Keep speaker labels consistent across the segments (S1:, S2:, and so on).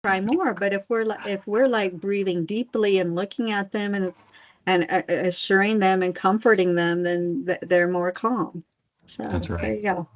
S1: try more. But if we're like breathing deeply and looking at them and assuring them and comforting them, then they're more calm.
S2: That's
S1: So there
S2: right.
S1: you go.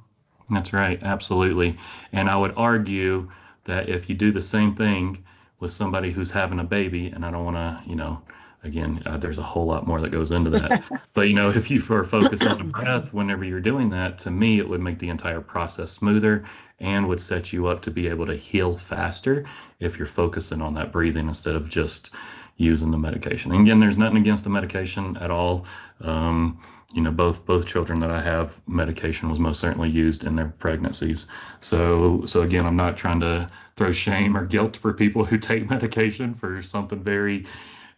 S2: That's right. Absolutely. And I would argue that if you do the same thing with somebody who's having a baby, and I don't want to, again, there's a whole lot more that goes into that. But, if you are focused on the breath whenever you're doing that, to me, it would make the entire process smoother and would set you up to be able to heal faster if you're focusing on that breathing instead of just using the medication. And again, there's nothing against the medication at all. Um, both children that I have, medication was most certainly used in their pregnancies. So again, I'm not trying to throw shame or guilt for people who take medication for something very,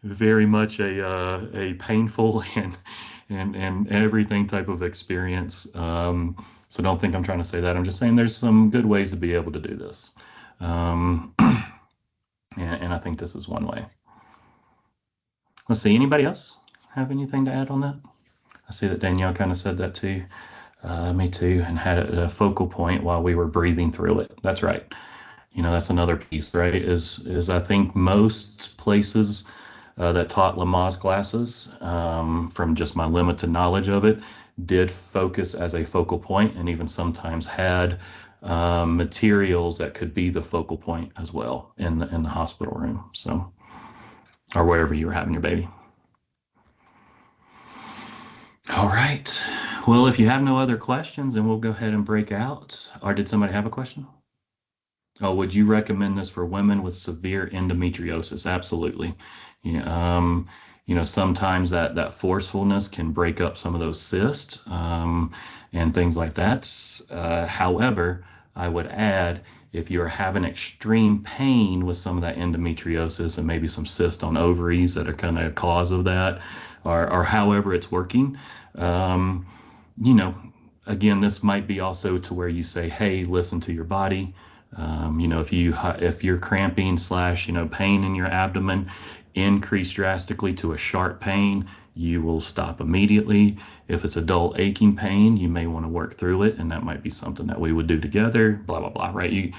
S2: very much a painful and everything type of experience. So don't think I'm trying to say that. I'm just saying there's some good ways to be able to do this, and I think this is one way. Let's see. Anybody else have anything to add on that? I see that Danielle kind of said that too. Me too, and had it at a focal point while we were breathing through it. That's right. That's another piece, right? Is I think most places that taught Lamaze classes, from just my limited knowledge of it, did focus as a focal point, and even sometimes had materials that could be the focal point as well in the hospital room, so or wherever you were having your baby. All right. Well, if you have no other questions, then we'll go ahead and break out. Or did somebody have a question? Oh, would you recommend this for women with severe endometriosis? Absolutely. Yeah, sometimes that forcefulness can break up some of those cysts, and things like that. However, I would add if you're having extreme pain with some of that endometriosis and maybe some cyst on ovaries that are kind of a cause of that, or however it's working, um, you know, again, this might be also to where you say, hey, listen to your body. If you're cramping slash pain in your abdomen increase drastically to a sharp pain, you will stop immediately. If it's a dull aching pain, you may want to work through it, and that might be something that we would do together. Blah blah blah. Right?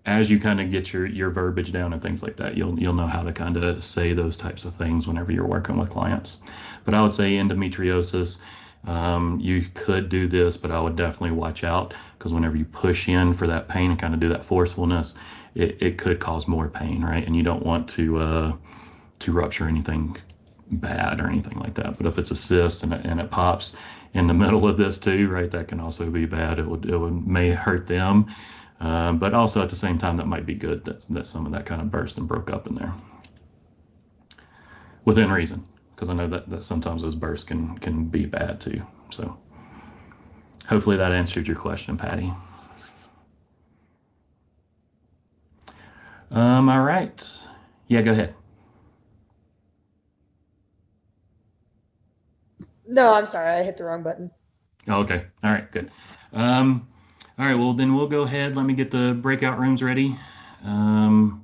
S2: As you kind of get your verbiage down and things like that, you'll know how to kind of say those types of things whenever you're working with clients. But I would say endometriosis, you could do this, but I would definitely watch out because whenever you push in for that pain and kind of do that forcefulness, it could cause more pain, right? And you don't want to rupture anything bad or anything like that. But if it's a cyst and it pops in the middle of this too, right, that can also be bad. It would may hurt them, but also at the same time that might be good that some of that kind of burst and broke up in there within reason, because I know that sometimes those bursts can be bad too. So hopefully that answered your question, Patty. All right. Yeah, go ahead.
S3: No, I'm sorry, I hit the wrong button.
S2: Oh, okay. All right, good. Um, all right, well then we'll go ahead. Let me get the breakout rooms ready. Um,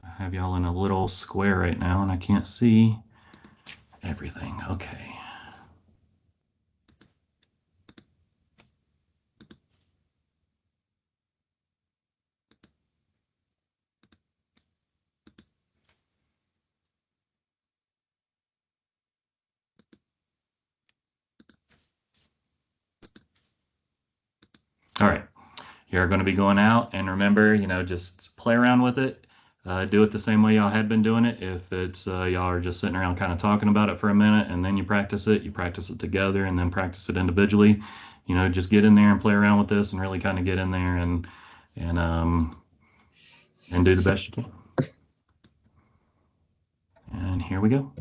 S2: I have y'all in a little square right now, and I can't see everything. Okay. All right. You're going to be going out, and remember, just play around with it. Do it the same way y'all had been doing it. If it's y'all are just sitting around kind of talking about it for a minute, and then you practice it together, and then practice it individually. Just get in there and play around with this, and really kind of get in there and um and do the best you can. And here we go.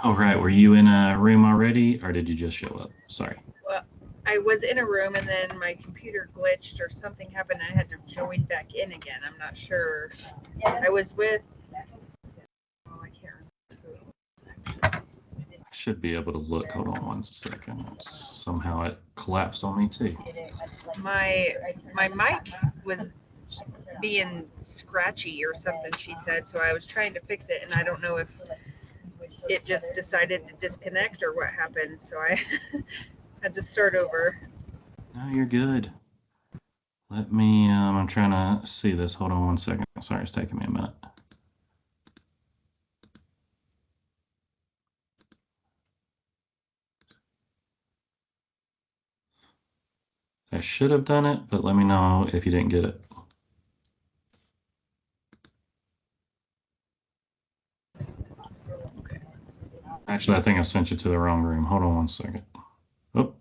S2: All right. Were you in a room already or did you just show up? Sorry.
S4: Well, I was in a room and then my computer glitched or something happened. And I had to join back in again. I'm not sure. I was with. Oh, I can't remember.
S2: I should be able to look. Hold on one second. Somehow it collapsed on me too.
S4: My mic was being scratchy or something. She said so. I was trying to fix it, and I don't know if it just decided to disconnect or what happened. So I had to start over.
S2: No, you're good. Let me, I'm trying to see this. Hold on one second. Sorry, it's taking me a minute. I should have done it, but let me know if you didn't get it.
S4: Okay.
S2: Actually, I think I sent you to the wrong room. Hold on one second. Oh,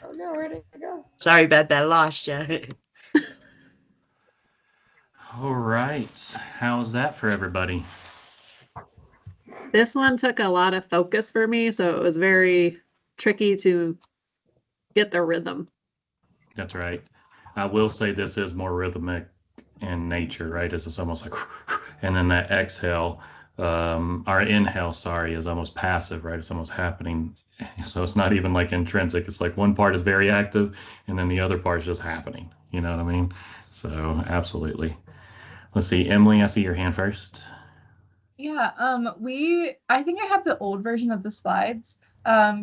S3: Oh no, where did it go?
S5: Sorry about that. I lost you.
S2: All right. How's that for everybody?
S1: This one took a lot of focus for me, so it was very tricky to get the rhythm.
S2: That's right. I will say this is more rhythmic in nature, right? It's almost like, and then that exhale, or inhale, sorry, is almost passive, right? It's almost happening. So it's not even like intrinsic. It's like one part is very active and then the other part is just happening. You know what I mean? So absolutely. Let's see. Emily, I see your hand first.
S6: Yeah, I think I have the old version of the slides,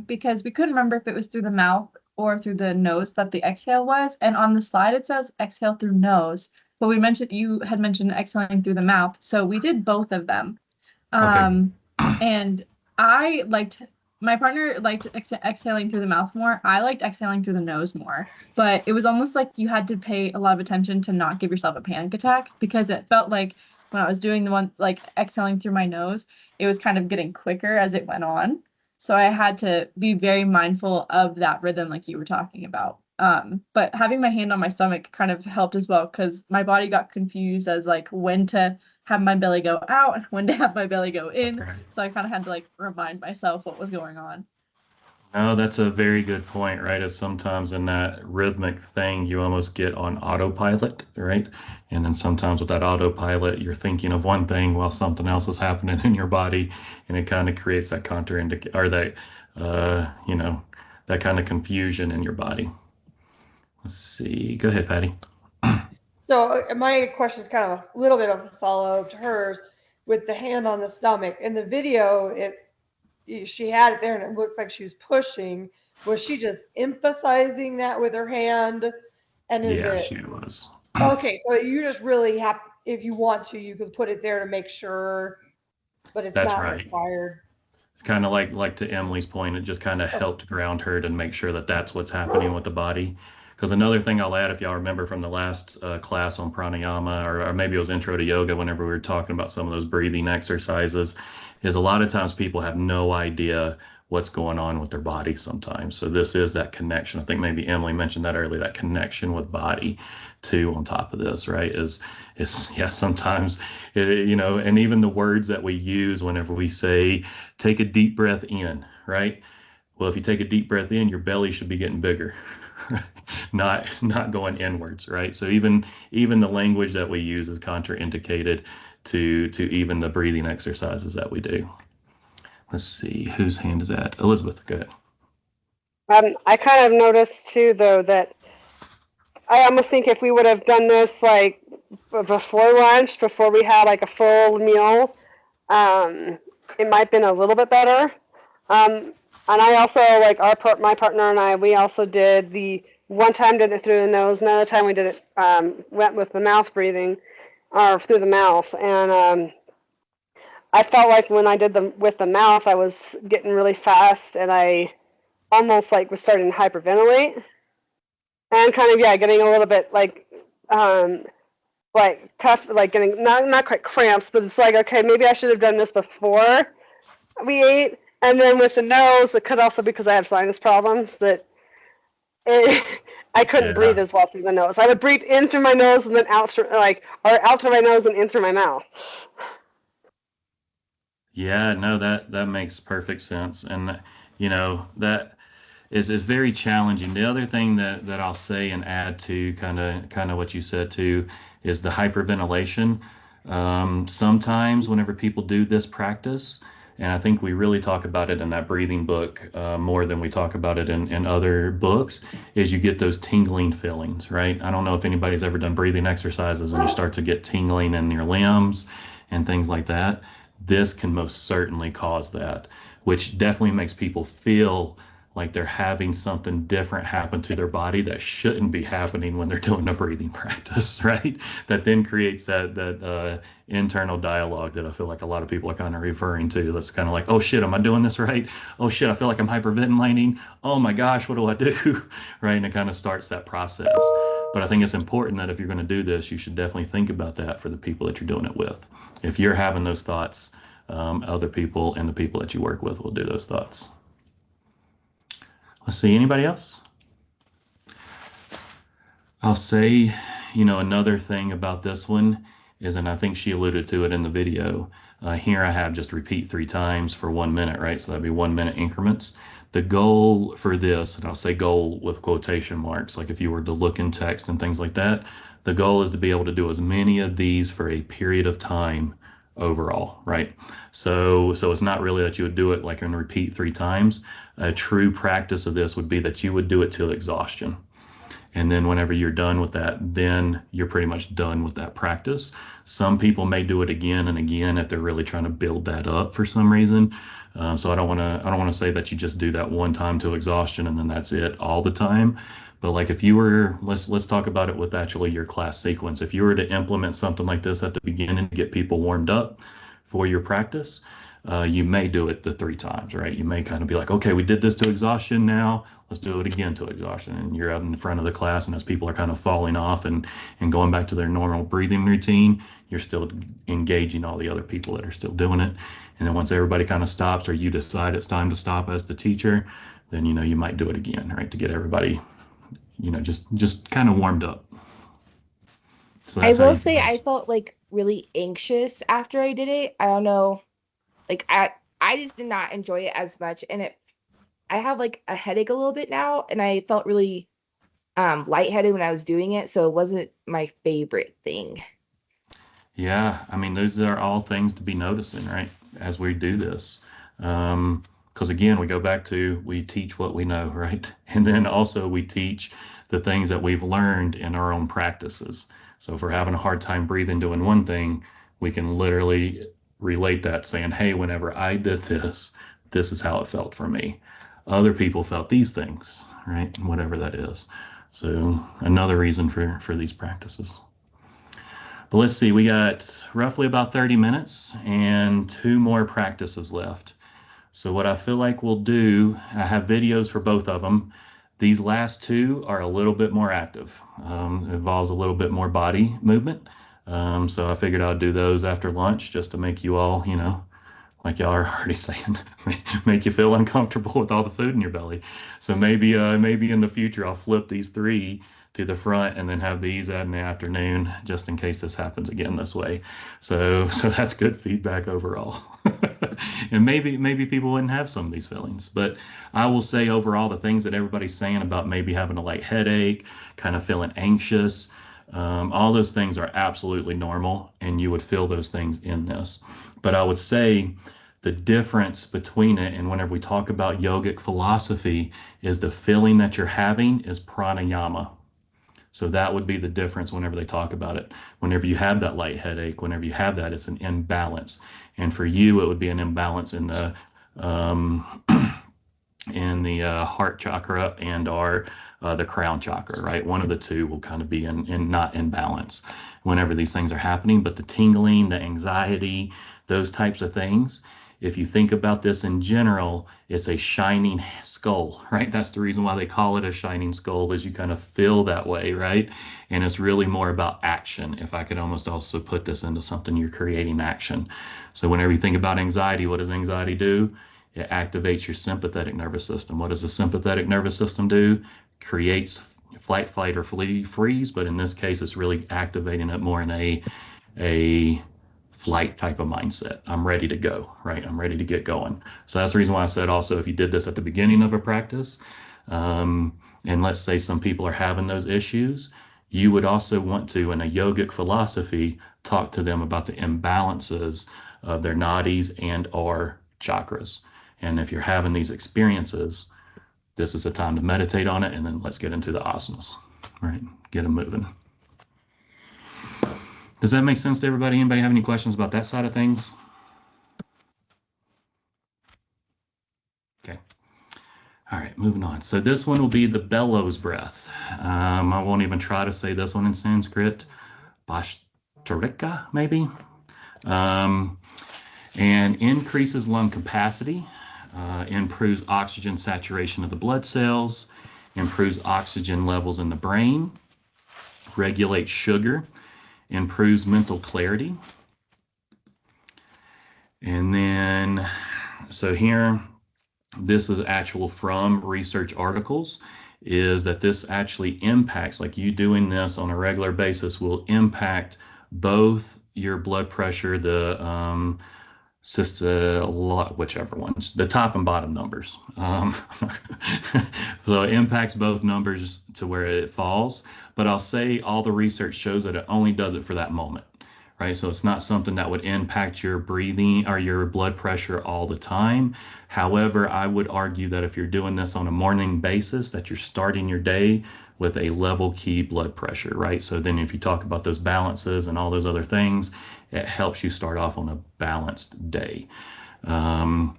S6: because we couldn't remember if it was through the mouth or through the nose that the exhale was. And on the slide it says exhale through nose, but you had mentioned exhaling through the mouth. So we did both of them.
S2: Okay.
S6: And my partner liked exhaling through the mouth more. I liked exhaling through the nose more, but it was almost like you had to pay a lot of attention to not give yourself a panic attack, because it felt like when I was doing the one like exhaling through my nose, it was kind of getting quicker as it went on. So I had to be very mindful of that rhythm like you were talking about. But having my hand on my stomach kind of helped as well, because my body got confused as like when to have my belly go out and when to have my belly go in.
S2: Right.
S6: So I kind of had to like remind myself what was going on.
S2: No, that's a very good point, right? Is sometimes in that rhythmic thing, you almost get on autopilot, right? And then sometimes with that autopilot, you're thinking of one thing while something else is happening in your body, and it kind of creates that or that, you know, that kind of confusion in your body. Let's see. Go ahead, Patty.
S3: So my question is kind of a little bit of a follow-up to hers with the hand on the stomach. In the video, she had it there and it looks like she was pushing. Was she just emphasizing that with her hand? And is
S2: Yeah,
S3: it
S2: she was.
S3: okay? So you just really have, if you want to, you could put it there to make sure, but it's
S2: That's
S3: not
S2: right.
S3: required.
S2: Kind of like to Emily's point, it just kind of helped ground her to make sure that that's what's happening with the body. Because another thing I'll add, if y'all remember from the last class on pranayama, or maybe it was intro to yoga, whenever we were talking about some of those breathing exercises, is a lot of times people have no idea what's going on with their body sometimes. So this is that connection. I think maybe Emily mentioned that earlier, that connection with body too on top of this, right? Is yeah, sometimes, and even the words that we use whenever we say, take a deep breath in, right? Well, if you take a deep breath in, your belly should be getting bigger, not going inwards, right? So even the language that we use is contraindicated to even the breathing exercises that we do. Let's see, whose hand is that? Elizabeth, go ahead.
S7: I kind of noticed too, though, that I almost think if we would have done this like before lunch, before we had like a full meal, it might have been a little bit better. And I also like my partner and I, we also did one time did it through the nose, another time we did it went with the mouth breathing, or through the mouth, and I felt like when I did with the mouth, I was getting really fast, and I almost like was starting to hyperventilate, and kind of getting a little bit like tough, like getting not quite cramps, but it's like, okay, maybe I should have done this before we ate. And then with the nose, it could also because I have sinus problems that I couldn't breathe as well through the nose. I would breathe in through my nose and then out through or out through my nose and in through my mouth.
S2: Yeah, no, that makes perfect sense, and that is very challenging. The other thing that I'll say and add to kind of what you said too is the hyperventilation. Sometimes whenever people do this practice, and I think we really talk about it in that breathing book more than we talk about it in other books, is you get those tingling feelings, right? I don't know if anybody's ever done breathing exercises and you start to get tingling in your limbs and things like that. This can most certainly cause that, which definitely makes people feel like they're having something different happen to their body that shouldn't be happening when they're doing a breathing practice, right? That then creates that internal dialogue that I feel like a lot of people are kind of referring to. That's kind of like, oh shit, am I doing this right? Oh shit, I feel like I'm hyperventilating. Oh my gosh, what do I do? Right? And it kind of starts that process. But I think it's important that if you're going to do this, you should definitely think about that for the people that you're doing it with. If you're having those thoughts, other people and the people that you work with will do those thoughts. Let's see, anybody else? I'll say, another thing about this one is, and I think she alluded to it in the video, here I have just repeat 3 times for 1 minute, right? So that'd be 1 minute increments. The goal for this, and I'll say goal with quotation marks, like if you were to look in text and things like that, the goal is to be able to do as many of these for a period of time overall, right? So it's not really that you would do it like and repeat 3 times. A true practice of this would be that you would do it till exhaustion. And then whenever you're done with that, then you're pretty much done with that practice. Some people may do it again and again if they're really trying to build that up for some reason. So I don't want to say that you just do that one time to exhaustion and then that's it all the time. But like if you were, let's talk about it with actually your class sequence. If you were to implement something like this at the beginning to get people warmed up for your practice, you may do it the 3 times, right? You may kind of be like, okay, we did this to exhaustion now. Let's do it again to exhaustion. And you're out in front of the class, and as people are kind of falling off and going back to their normal breathing routine, you're still engaging all the other people that are still doing it. And then once everybody kind of stops, or you decide it's time to stop as the teacher, then you might do it again, right? To get everybody, just kind of warmed up. So
S5: I
S2: that's how
S5: will
S2: you do
S5: say
S2: it.
S5: I felt like really anxious after I did it. I don't know, like I just did not enjoy it as much, and I have like a headache a little bit now, and I felt really lightheaded when I was doing it, so it wasn't my favorite thing.
S2: Yeah, I mean, those are all things to be noticing, right, as we do this. Because again, we go back to we teach what we know, right? And then also we teach the things that we've learned in our own practices. So if we're having a hard time breathing doing one thing, we can literally relate that saying, hey, whenever I did this, this is how it felt for me. Other people felt these things, right? Whatever that is. So another reason for these practices. But let's see, we got roughly about 30 minutes and 2 more practices left. So what I feel like we'll do, I have videos for both of them. These last 2 are a little bit more active. Involves a little bit more body movement. So I figured I'd do those after lunch just to make you all, like y'all are already saying, make you feel uncomfortable with all the food in your belly. So maybe in the future I'll flip these 3 to the front and then have these in the afternoon just in case this happens again this way. So that's good feedback overall. And maybe people wouldn't have some of these feelings, but I will say overall the things that everybody's saying about maybe having a light headache, kind of feeling anxious, all those things are absolutely normal, and you would feel those things in this. But I would say the difference between it and whenever we talk about yogic philosophy is the feeling that you're having is pranayama. So that would be the difference whenever they talk about it. Whenever you have that light headache, whenever you have that, it's an imbalance. And for you, it would be an imbalance um, in the heart chakra and or the crown chakra, right? One of the 2 will kind of be in not in balance whenever these things are happening. But the tingling, the anxiety, those types of things, if you think about this in general, it's a shining skull, right? That's the reason why they call it a shining skull, is you kind of feel that way, right? And it's really more about action. If I could almost also put this into something, you're creating action. So whenever you think about anxiety, what does anxiety do? It activates your sympathetic nervous system. What does the sympathetic nervous system do? Creates flight, fight, or freeze. But in this case, it's really activating it more in a flight type of mindset. I'm ready to go, right? I'm ready to get going. So that's the reason why I said also, if you did this at the beginning of a practice, and let's say some people are having those issues, you would also want to, in a yogic philosophy, talk to them about the imbalances of their nadis and or chakras. And if you're having these experiences, this is a time to meditate on it, and then let's get into the asanas, right? Get them moving. Does that make sense to everybody? Anybody have any questions about that side of things? Okay. All right, moving on. So this one will be the bellows breath. I won't even try to say this one in Sanskrit. Bhastrika, maybe. And increases lung capacity, improves oxygen saturation of the blood cells, improves oxygen levels in the brain, regulates sugar, improves mental clarity. And then, so here, this is actual from research articles. is that this actually impacts, like you doing this on a regular basis will impact both your blood pressure, the whichever ones, the top and bottom numbers. So it impacts both numbers to where it falls, but I'll say all the research shows that it only does it for that moment, right? So it's not something that would impact your breathing or your blood pressure all the time. However, I would argue that if you're doing this on a morning basis, that you're starting your day with a level key blood pressure, right? So then if you talk about those balances and all those other things, it helps you start off on a balanced day. And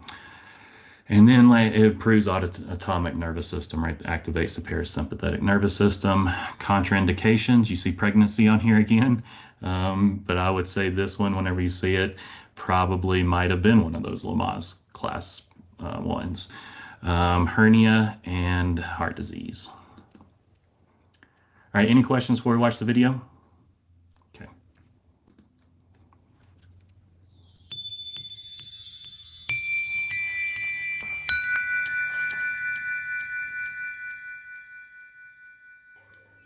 S2: then like, it improves autonomic nervous system, right? Activates the parasympathetic nervous system. Contraindications, you see pregnancy on here again. But I would say this one, whenever you see it, probably might have been one of those Lamaze class ones. Hernia and heart disease. All right, any questions before we watch the video? Okay.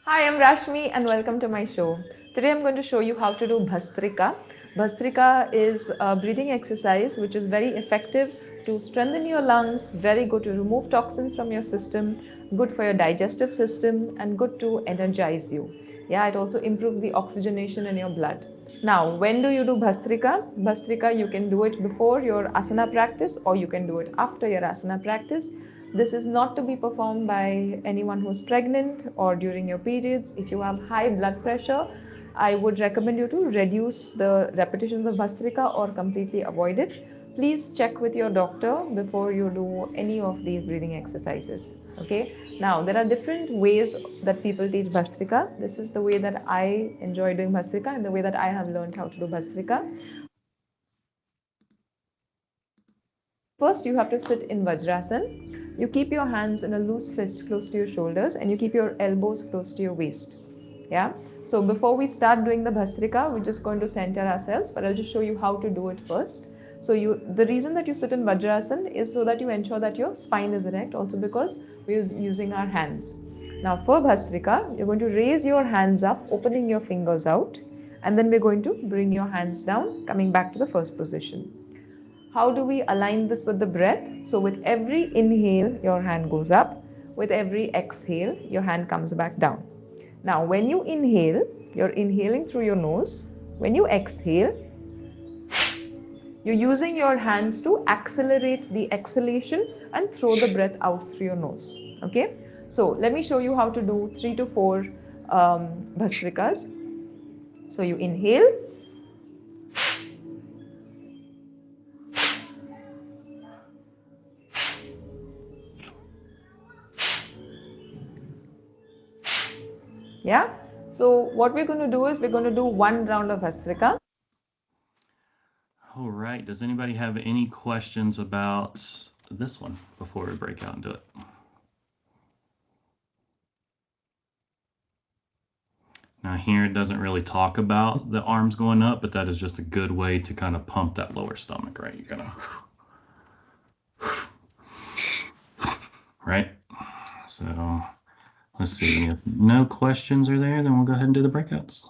S8: Hi, I'm Rashmi and welcome to my show. Today I'm going to show you how to do Bhastrika. Bhastrika is a breathing exercise which is very effective to strengthen your lungs, very good to remove toxins from your system, good for your digestive system and good to energize you. Yeah, it also improves the oxygenation in your blood. Now, when do you do Bhastrika? Bhastrika, you can do it before your asana practice or you can do it after your asana practice. This is not to be performed by anyone who's pregnant or during your periods. If you have high blood pressure, I would recommend you to reduce the repetitions of Bhastrika or completely avoid it. Please check with your doctor before you do any of these breathing exercises. Okay. Now, there are different ways that people teach Bhastrika. This is the way that I enjoy doing Bhastrika and the way that I have learned how to do Bhastrika. First, you have to sit in Vajrasana. You keep your hands in a loose fist close to your shoulders and you keep your elbows close to your waist. Yeah. So before we start doing the Bhastrika, we're just going to center ourselves, but I'll just show you how to do it first. So the reason that you sit in Vajrasana is so that you ensure that your spine is erect, also because we're using our hands. Now for Bhastrika, you're going to raise your hands up, opening your fingers out, and then we're going to bring your hands down, coming back to the first position. How do we align this with the breath? So with every inhale, your hand goes up. With every exhale, your hand comes back down. Now, when you inhale, you're inhaling through your nose. When you exhale, you're using your hands to accelerate the exhalation and throw the breath out through your nose. Okay? So let me show you how to do 3 to 4 Bhastrikas. So you inhale. Yeah. So what we're going to do is we're going to do 1 round of Bhastrika.
S2: All right. Does anybody have any questions about this one before we break out and do it? Now here it doesn't really talk about the arms going up, but that is just a good way to kind of pump that lower stomach, right? You're gonna, right? So let's see. If no questions are there, then we'll go ahead and do the breakouts.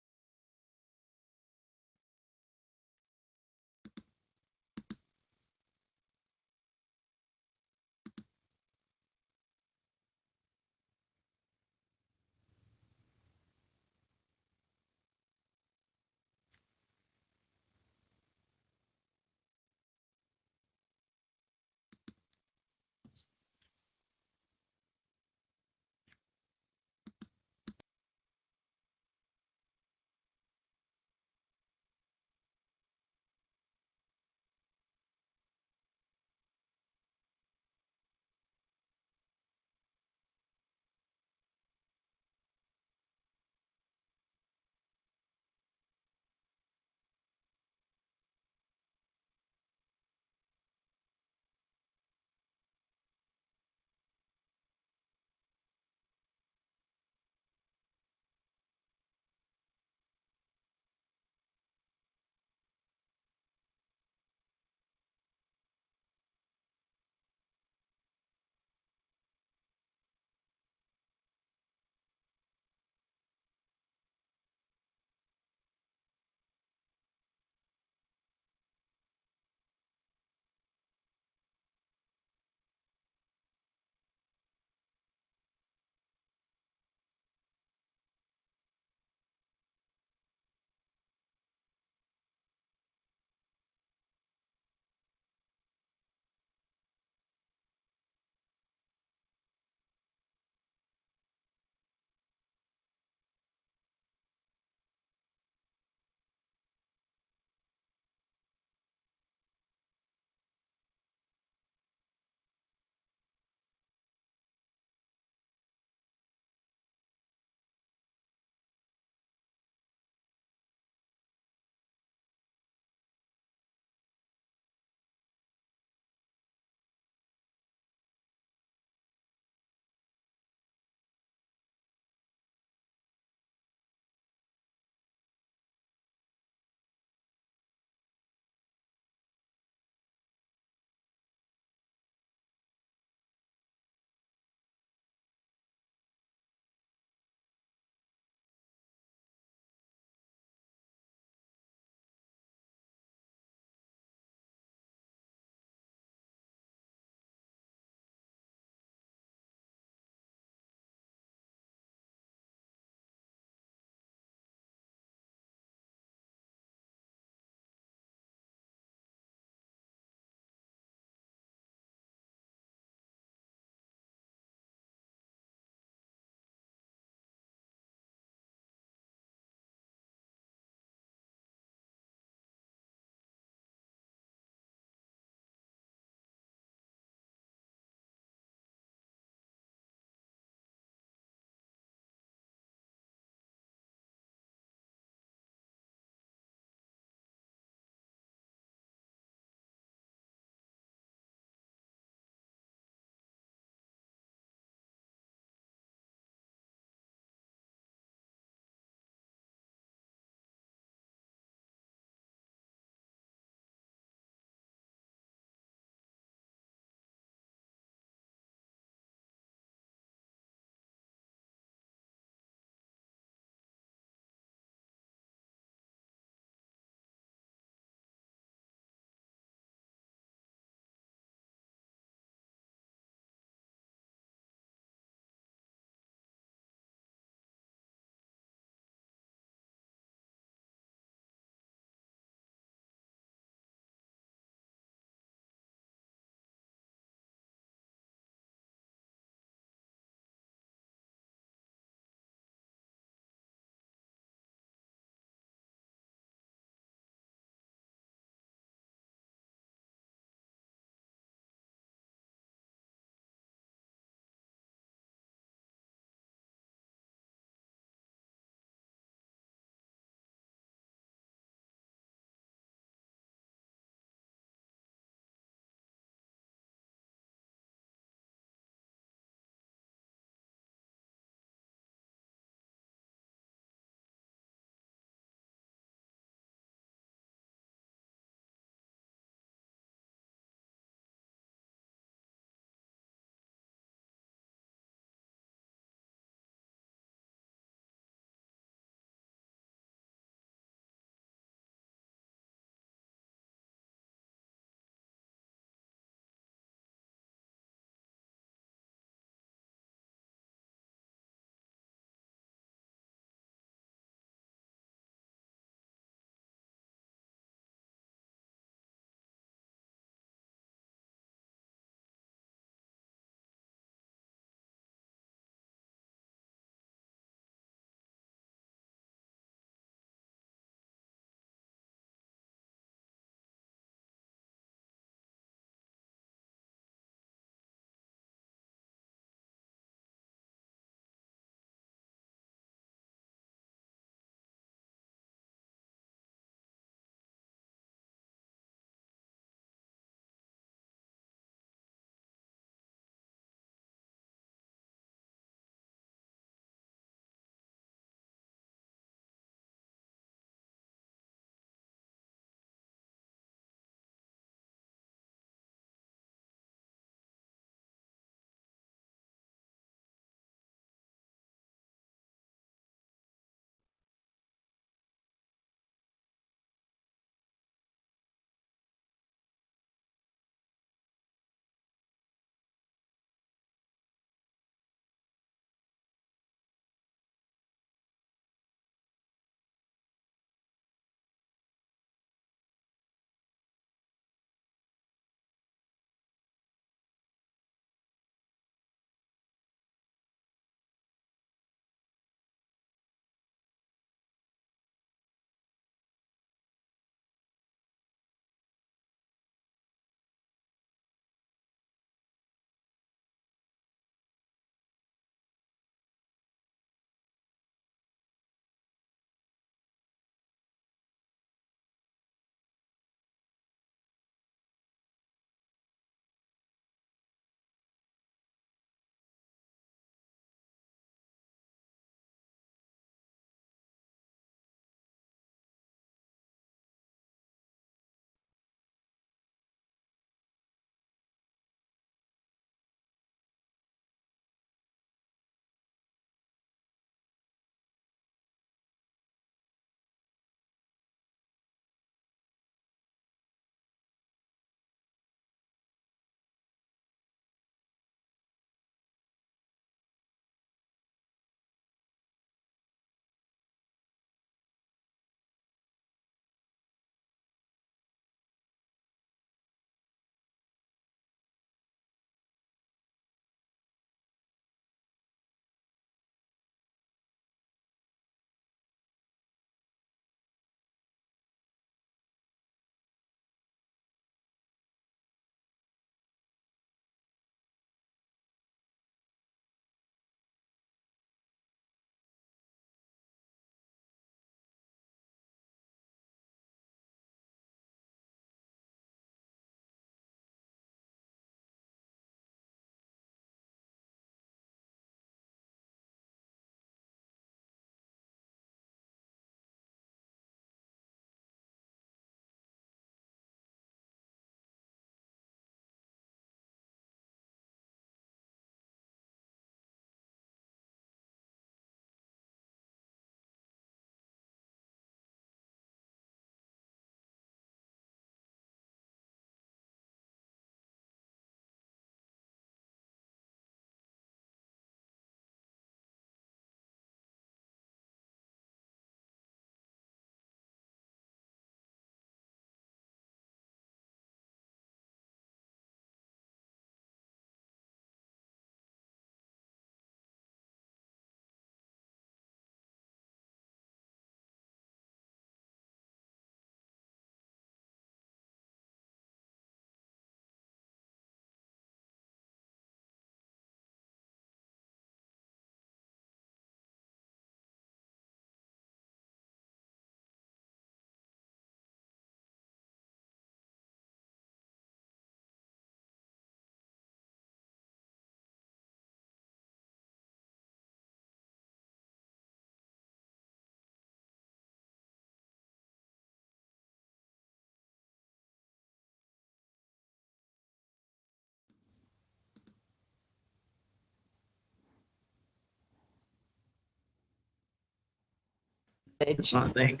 S9: That's one thing.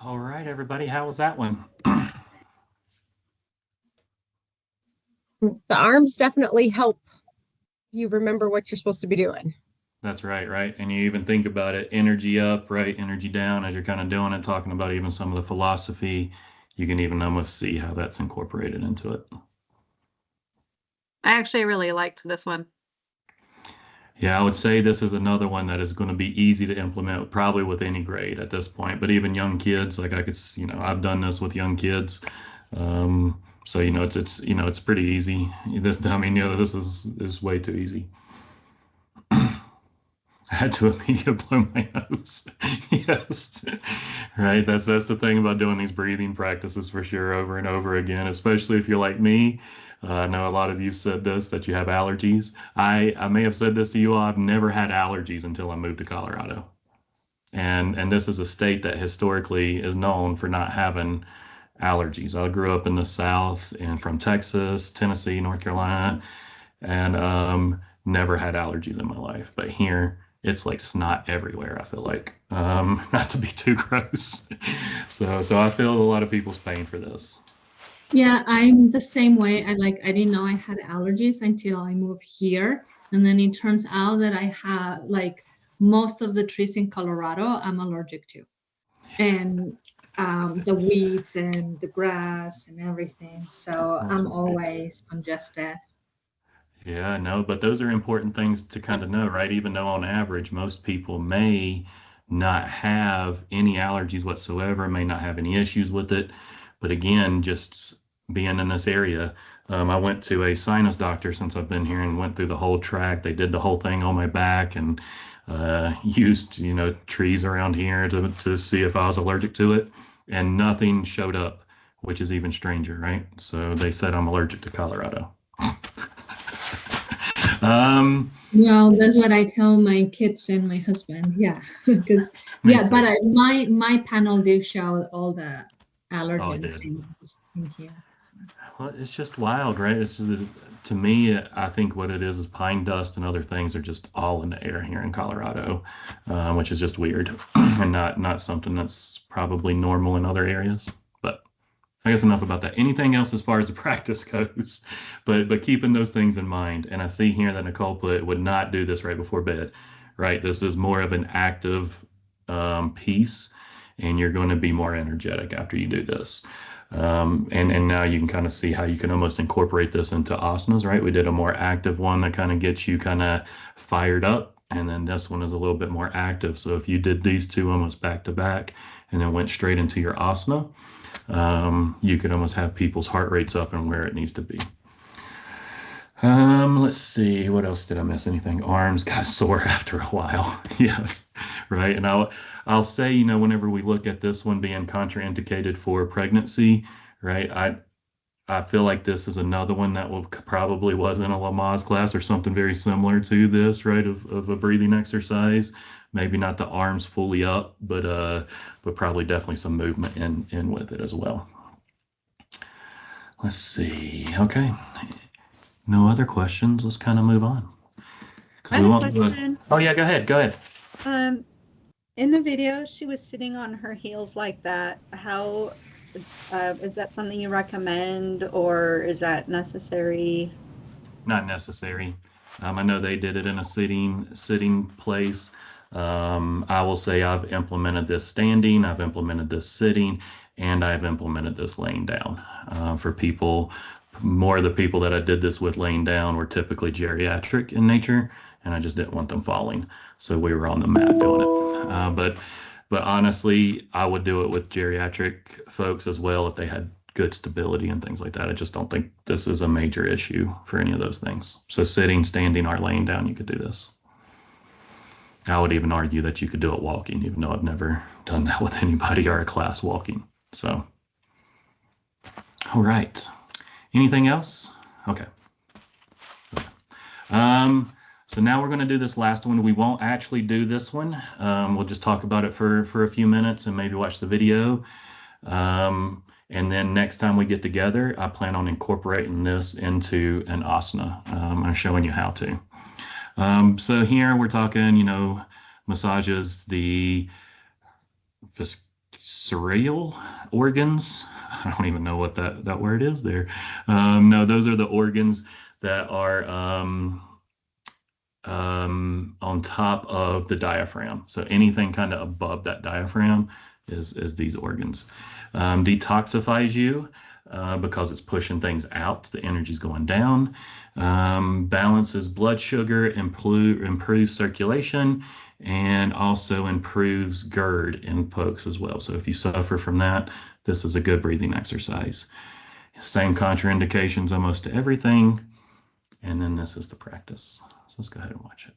S2: All right, everybody, how was that one?
S9: The arms definitely help you remember what you're supposed to be doing.
S2: That's right, right? And you even think about it, energy up, right? Energy down as you're kind of doing it, talking about even some of the philosophy. You can even almost see how that's incorporated into it.
S1: I actually really liked this one.
S2: Yeah, I would say this is another one that is going to be easy to implement probably with any grade at this point, but even young kids, like I could, I've done this with young kids. So, it's pretty easy. This is way too easy. I had to immediately blow my nose. Yes. Right. That's the thing about doing these breathing practices for sure over and over again, especially if you're like me. I know a lot of you said this, that you have allergies. I may have said this to you all. I've never had allergies until I moved to Colorado. And this is a state that historically is known for not having allergies. I grew up in the South and from Texas, Tennessee, North Carolina, and never had allergies in my life. But here, it's like snot everywhere, I feel like. Not to be too gross. So I feel a lot of people's pain for this.
S10: Yeah, I'm the same way. I didn't know I had allergies until I moved here. And then it turns out that I have like most of the trees in Colorado I'm allergic to. And the weeds and the grass and everything. So
S2: That's
S10: I'm
S2: right.
S10: always congested.
S2: Yeah, no, but those are important things to kind of know, right? Even though on average, most people may not have any allergies whatsoever, may not have any issues with it. But again, just being in this area, I went to a sinus doctor since I've been here and went through the whole tract. They did the whole thing on my back and used, trees around here to see if I was allergic to it. And nothing showed up, which is even stranger, right? So they said I'm allergic to Colorado.
S10: Well, that's what I tell my kids and my husband. Yeah, because but my panel did show all the allergens in here. So.
S2: Well, it's just wild, right? To me, I think what it is pine dust and other things are just all in the air here in Colorado, which is just weird and not something that's probably normal in other areas. But I guess enough about that. Anything else as far as the practice goes, but keeping those things in mind. And I see here that Nicole put would not do this right before bed, right? This is more of an active piece, and you're going to be more energetic after you do this. And now you can kind of see how you can almost incorporate this into asanas, right? We did a more active one that kind of gets you kind of fired up. And then this one is a little bit more active. So if you did these two almost back to back and then went straight into your asana, you could almost have people's heart rates up and where it needs to be. Let's see, what else did I miss? Anything? Arms got sore after a while. Yes, right. And I'll say, whenever we look at this one being contraindicated for pregnancy, right? I feel like this is another one that probably was in a Lamaze class or something very similar to this, right? Of a breathing exercise. Maybe not the arms fully up, but probably definitely some movement in with it as well. Let's see. Okay. No other questions. Let's kind of move on.
S1: I have a question.
S2: Oh yeah, go ahead.
S1: In the video, she was sitting on her heels like that. How is that something you recommend, or is that necessary?
S2: Not necessary. I know they did it in a sitting place. I will say I've implemented this standing, I've implemented this sitting, and I've implemented this laying down for people. More of the people that I did this with laying down were typically geriatric in nature, and I just didn't want them falling. So we were on the mat doing it. But honestly, I would do it with geriatric folks as well if they had good stability and things like that. I just don't think this is a major issue for any of those things. So sitting, standing, or laying down, you could do this. I would even argue that you could do it walking, even though I've never done that with anybody or a class walking. So, all right. Anything else? Okay. So now we're going to do this last one. We won't actually do this one. We'll just talk about it for a few minutes and maybe watch the video. And then next time we get together, I plan on incorporating this into an asana. I'm showing you how to. So here we're talking, massages the visceral organs. I don't even know what that word is there. No, those are the organs that are on top of the diaphragm. So anything kind of above that diaphragm is these organs. Detoxifies you because it's pushing things out. The energy's going down. Balances blood sugar, improves circulation, and also improves GERD in folks as well. So if you suffer from that, this is a good breathing exercise. Same contraindications almost to everything. And then this is the practice. So let's go ahead and watch it.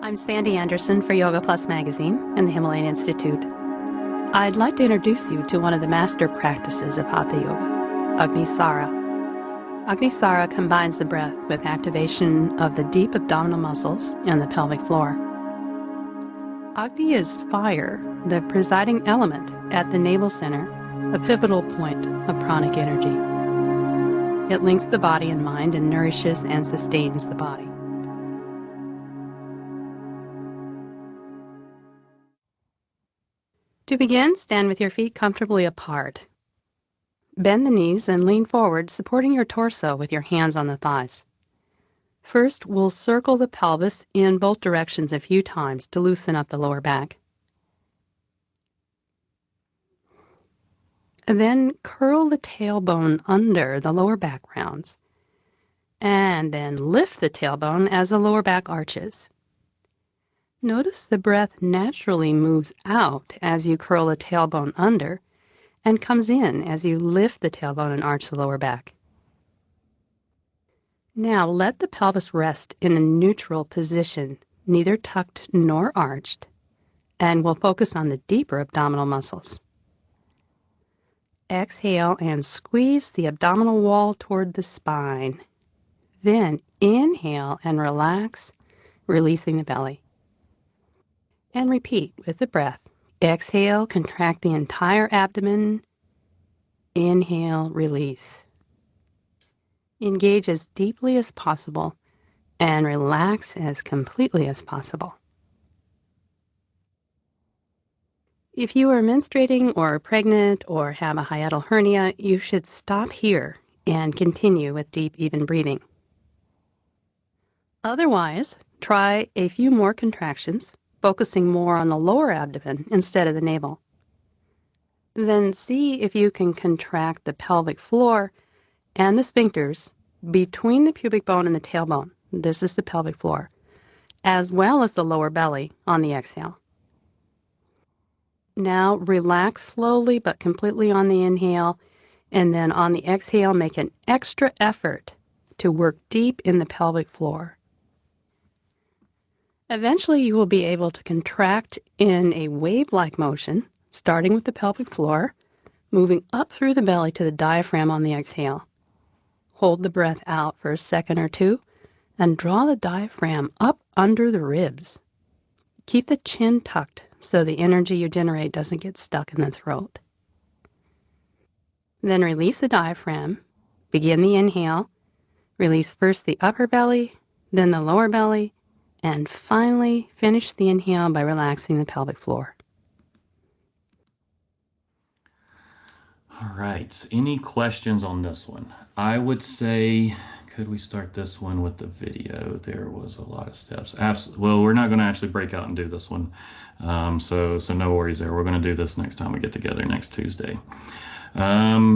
S11: I'm Sandy Anderson for Yoga Plus magazine and the Himalayan Institute. I'd like to introduce you to one of the master practices of Hatha Yoga, Agnisara. Agnisara combines the breath with activation of the deep abdominal muscles and the pelvic floor. Agni is fire, the presiding element at the navel center, a pivotal point of pranic energy. It links the body and mind and nourishes and sustains the body. To begin, stand with your feet comfortably apart. Bend the knees and lean forward, supporting your torso with your hands on the thighs. First, we'll circle the pelvis in both directions a few times to loosen up the lower back. And then curl the tailbone under the lower back rounds. And then lift the tailbone as the lower back arches. Notice the breath naturally moves out as you curl the tailbone under and comes in as you lift the tailbone and arch the lower back. Now let the pelvis rest in a neutral position, neither tucked nor arched, and we'll focus on the deeper abdominal muscles. Exhale and squeeze the abdominal wall toward the spine. Then inhale and relax, releasing the belly. And repeat with the breath. Exhale, contract the entire abdomen. Inhale, release. Engage as deeply as possible and relax as completely as possible. If you are menstruating or pregnant or have a hiatal hernia, you should stop here and continue with deep, even breathing. Otherwise, try a few more contractions, focusing more on the lower abdomen instead of the navel. Then see if you can contract the pelvic floor and the sphincters between the pubic bone and the tailbone. This is the pelvic floor, as well as the lower belly on the exhale. Now relax slowly but completely on the inhale, and then on the exhale, make an extra effort to work deep in the pelvic floor. Eventually, you will be able to contract in a wave-like motion, starting with the pelvic floor, moving up through the belly to the diaphragm on the exhale. Hold the breath out for a second or two, and draw the diaphragm up under the ribs. Keep the chin tucked so the energy you generate doesn't get stuck in the throat. Then release the diaphragm. Begin the inhale. Release first the upper belly, then the lower belly, and finally finish the inhale by relaxing the pelvic floor.
S2: All right. Any questions on this one? I would say, could we start this one with the video? There was a lot of steps. Well, we're not going to actually break out and do this one. So no worries there. We're going to do this next time we get together next Tuesday. But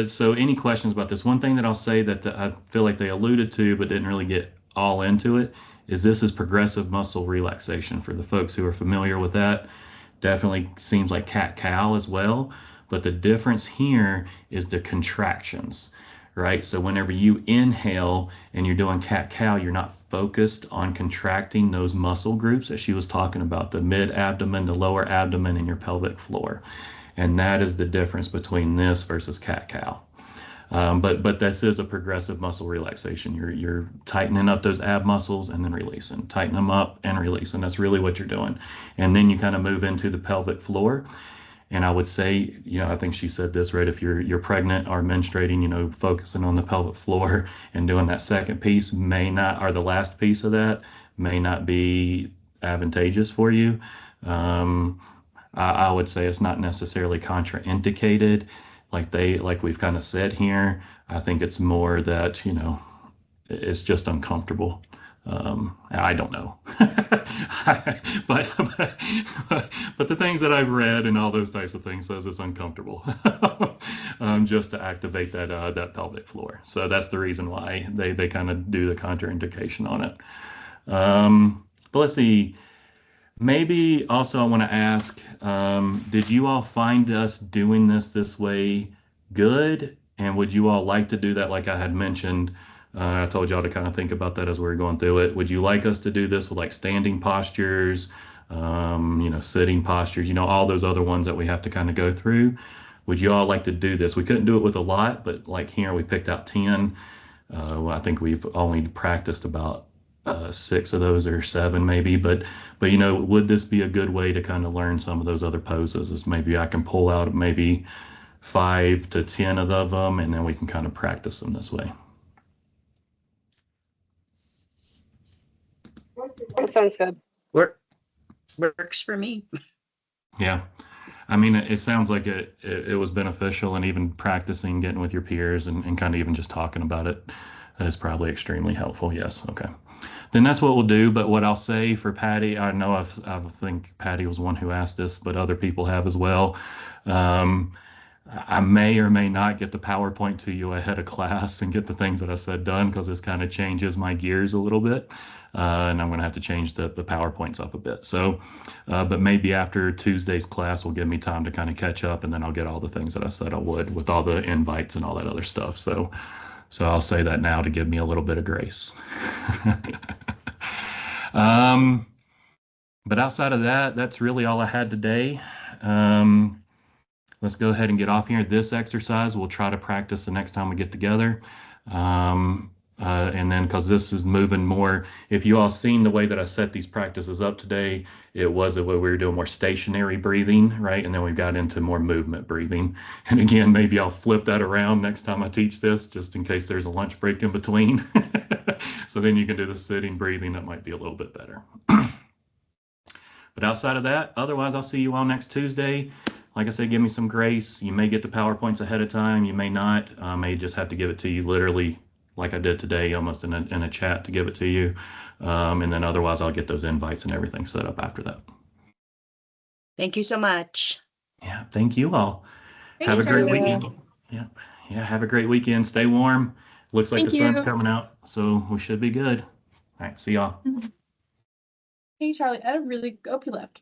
S2: so any questions about this? One thing that I'll say that I feel like they alluded to but didn't really get all into it is this is progressive muscle relaxation. For the folks who are familiar with that, definitely seems like cat-cow as well. But the difference here is the contractions, right? So whenever you inhale and you're doing cat-cow, you're not focused on contracting those muscle groups that she was talking about, the mid-abdomen, the lower abdomen, and your pelvic floor. And that is the difference between this versus cat-cow. But this is a progressive muscle relaxation. You're tightening up those ab muscles and then releasing, tighten them up and release, and that's really what you're doing. And then you kind of move into the pelvic floor. And I would say, I think she said this, right? If you're pregnant or menstruating, focusing on the pelvic floor and doing that second piece may not, or the last piece of that may not be advantageous for you. I would say it's not necessarily contraindicated, like we've kind of said here. I think it's more that, it's just uncomfortable. I don't know, but, but the things that I've read and all those types of things says it's uncomfortable, just to activate that pelvic floor. So that's the reason why they kind of do the contraindication on it. But let's see. Maybe also I want to ask, did you all find us doing this way good? And would you all like to do that like I had mentioned? I told y'all to kind of think about that as we were going through it. Would you like us to do this with like standing postures, sitting postures, all those other ones that we have to kind of go through? Would you all like to do this? We couldn't do it with a lot, but like here we picked out 10. I think we've only practiced about 6 of those or 7 maybe, but would this be a good way to kind of learn some of those other poses? Is maybe I can pull out maybe 5 to 10 of them, and then we can kind of practice them this way.
S7: That sounds good.
S12: Works for me.
S2: Yeah. I mean, it sounds like it was beneficial, and even practicing, getting with your peers and kind of even just talking about it is probably extremely helpful. Yes. Okay. Then that's what we'll do. But what I'll say for Patty, I know I think Patty was one who asked this, but other people have as well. I may or may not get the PowerPoint to you ahead of class and get the things that I said done, because this kind of changes my gears a little bit. And I'm going to have to change the PowerPoints up a bit. So, but maybe after Tuesday's class will give me time to kind of catch up, and then I'll get all the things that I said I would with all the invites and all that other stuff. So I'll say that now to give me a little bit of grace. But outside of that, that's really all I had today. Let's go ahead and get off here. This exercise we'll try to practice the next time we get together. And then, because this is moving more, if you all seen the way that I set these practices up today, it was the way we were doing more stationary breathing, right? And then we got into more movement breathing. And again, maybe I'll flip that around next time I teach this, just in case there's a lunch break in between. So then you can do the sitting breathing. That might be a little bit better. But outside of that, otherwise, I'll see you all next Tuesday. Like I said, give me some grace. You may get the PowerPoints ahead of time. You may not. I may just have to give it to you literally like I did today, almost in a chat to give it to you. And then otherwise, I'll get those invites and everything set up after that.
S12: Thank you so much.
S2: Yeah, thank you all.
S12: Thanks,
S2: have a great
S12: everyone.
S2: weekend. Yeah, have a great weekend. Stay warm. Looks like the sun's coming out, so we should be good. All right, see y'all.
S6: Hey, Charlie, I had a really, hope you left.